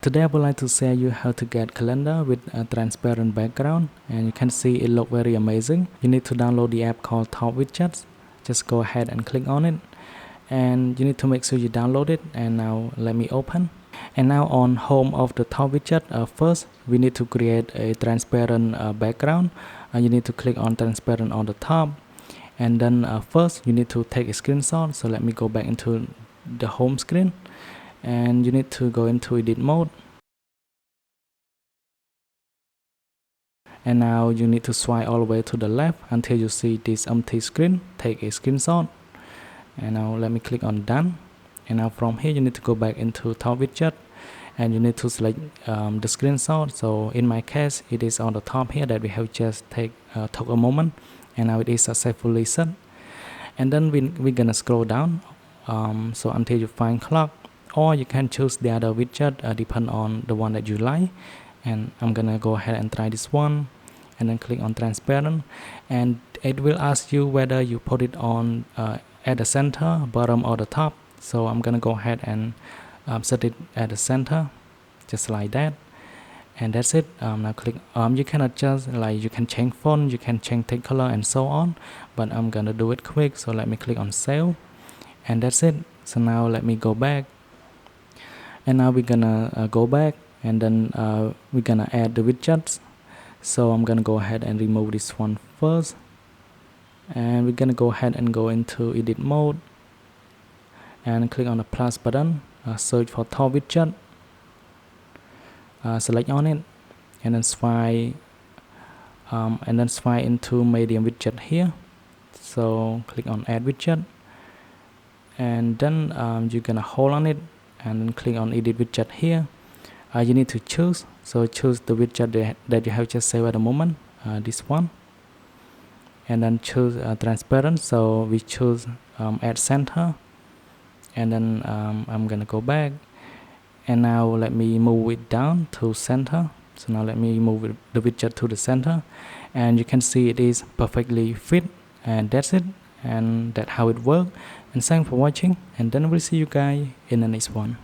Today I would like to share you how to get calendar with a transparent background, and you can see it look very amazing. You need to download the app called Top Widgets. Just go ahead and click on it, and you need to make sure you download it. And now let me open. And now on home of the Top Widget, first we need to create a transparent background. You need to click on transparent on the top, and then first you need to take a screenshot. So let me go back into the home screen, and you need to go into edit mode, and now you need to swipe all the way to the left until you see this empty screen. Take a screenshot, and now let me click on done. And now from here you need to go back into Top Widget, and you need to select the screenshot. So in my case it is on the top here that we have just took a moment, and now it is successfully set. And then we're gonna scroll down so until you find clock, or you can choose the other widget depend on the one that you like. And I'm gonna go ahead and try this one, and then click on transparent, and it will ask you whether you put it on at the center, bottom, or the top. So I'm gonna go ahead and set it at the center, just like that, and that's it. Now click you can adjust, like you can change font, you can change text color, and so on, but I'm gonna do it quick. So let me click on save, and that's it. So now let me go back, and now we're gonna go back, and then we're gonna add the widgets. So I'm gonna go ahead and remove this one first, and we're gonna go ahead and go into edit mode and click on the plus button, search for Top Widget, select on it, and then swipe into medium widget here. So click on add widget, and then you're gonna hold on it and then click on edit widget here. You need to choose, so choose the widget that you have just saved at the moment, this one, and then choose transparent. So we choose add center, and then I'm gonna go back, and now let me move it down to center. So now let me move the widget to the center, and you can see it is perfectly fit, and that's it, and that's how it works. And thanks for watching, and then we'll see you guys in the next one.